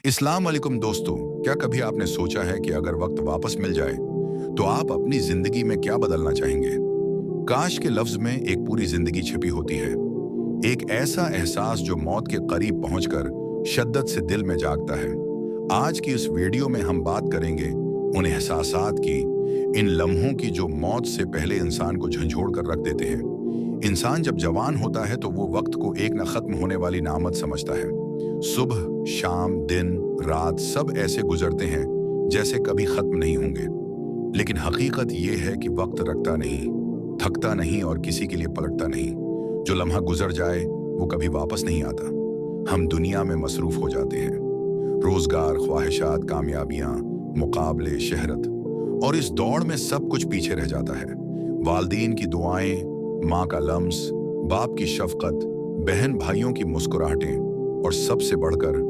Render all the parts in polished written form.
इस्लाम वालेकुम दोस्तों। क्या कभी आपने सोचा है कि अगर वक्त वापस मिल जाए तो आप अपनी जिंदगी में क्या बदलना चाहेंगे? काश के लफ्ज में एक पूरी जिंदगी छिपी होती है। एक ऐसा एहसास जो मौत के करीब पहुंचकर शिद्दत से दिल में जागता है। आज की इस वीडियो में हम बात करेंगे उन एहसासात की, इन लम्हों की जो मौत से पहले इंसान को झंझोड़ कर रख देते हैं। इंसान जब जवान होता है तो वो वक्त को एक न खत्म होने वाली नामत समझता है। सुबह, शाम, दिन, रात सब ऐसे गुजरते हैं जैसे कभी खत्म नहीं होंगे। लेकिन हकीकत ये है कि वक्त रखता नहीं, थकता नहीं और किसी के लिए पलटता नहीं। जो लम्हा गुजर जाए वो कभी वापस नहीं आता। हम दुनिया में मसरूफ हो जाते हैं। रोजगार, ख्वाहिशात, कामयाबियां, मुकाबले, शहरत, और इस दौड़ में सब कुछ पीछे रह जाता है। वालदीन की दुआएं, माँ का लम्स, बाप की शफकत, बहन भाइयों की मुस्कुराहटें और सबसे बढ़कर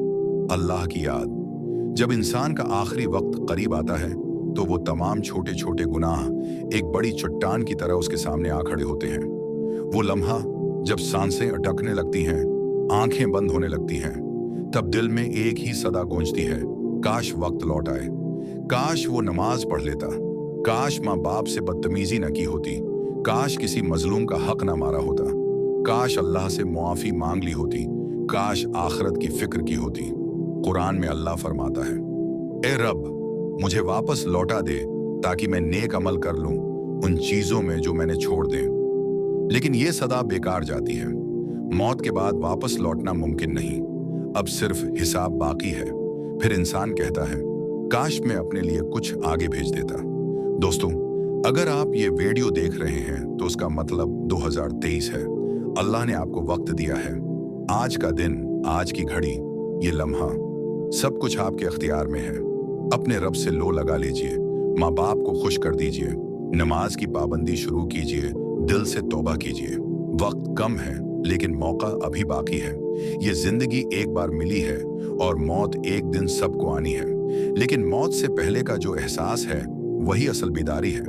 अल्लाह की याद। जब इंसान का आखिरी वक्त करीब आता है तो वो तमाम छोटे छोटे गुनाह एक बड़ी चट्टान की तरह उसके सामने आ खड़े होते हैं। वो लम्हा जब सांसें अटकने लगती हैं, आंखें बंद होने लगती हैं, तब दिल में एक ही सदा गूंजती है, काश वक्त लौट आए। काश वो नमाज पढ़ लेता, काश माँ बाप से बदतमीजी न की होती, काश किसी मजलूम का हक न मारा होता, काश अल्लाह से मुआफी मांग ली होती, काश आखिरत की फिक्र की होती। कुरान में अल्लाह फरमाता है, ए रब, मुझे वापस लौटा दे ताकि मैं नेक अमल कर लूं उन चीजों में जो मैंने छोड़ दें। लेकिन ये सदा बेकार जाती है। मौत के बाद वापस लौटना मुमकिन नहीं, अब सिर्फ हिसाब बाकी है। फिर इंसान कहता है, काश मैं अपने लिए कुछ आगे भेज देता। दोस्तों, अगर आप ये वीडियो देख रहे हैं तो उसका मतलब 2023 है। अल्लाह ने आपको वक्त दिया है। आज का दिन, आज की घड़ी, ये लम्हा, सब कुछ आपके अख्तियार में है। अपने रब से लो लगा लीजिए, माँ बाप को खुश कर दीजिए, नमाज की पाबंदी शुरू कीजिए, दिल से तौबा कीजिए। वक्त कम है लेकिन मौका अभी बाकी है। ये जिंदगी एक बार मिली है और मौत एक दिन सबको आनी है। लेकिन मौत से पहले का जो एहसास है वही असल बीदारी है।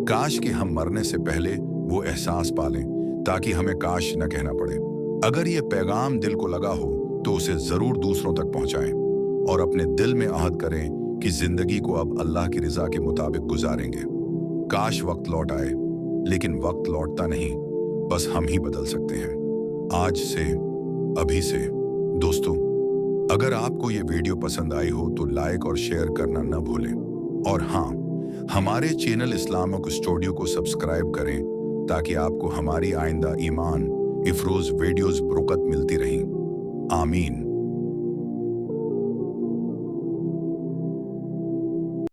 काश कि हम मरने से पहले वो एहसास पालें ताकि हमें काश न कहना पड़े। अगर ये पैगाम दिल को लगा हो तो उसे जरूर दूसरों तक पहुंचाएं और अपने दिल में अहद करें कि जिंदगी को अब अल्लाह की रिजा के मुताबिक गुजारेंगे। काश वक्त लौट आए, लेकिन वक्त लौटता नहीं, बस हम ही बदल सकते हैं, आज से, अभी से। दोस्तों, अगर आपको ये वीडियो पसंद आई हो तो लाइक और शेयर करना न भूलें। और हाँ, हमारे चैनल इस्लामिक स्टूडियो को सब्सक्राइब करें ताकि आपको हमारी आइंदा ईमान इफरोज वीडियोस बरकत मिलती रहें। आमीन।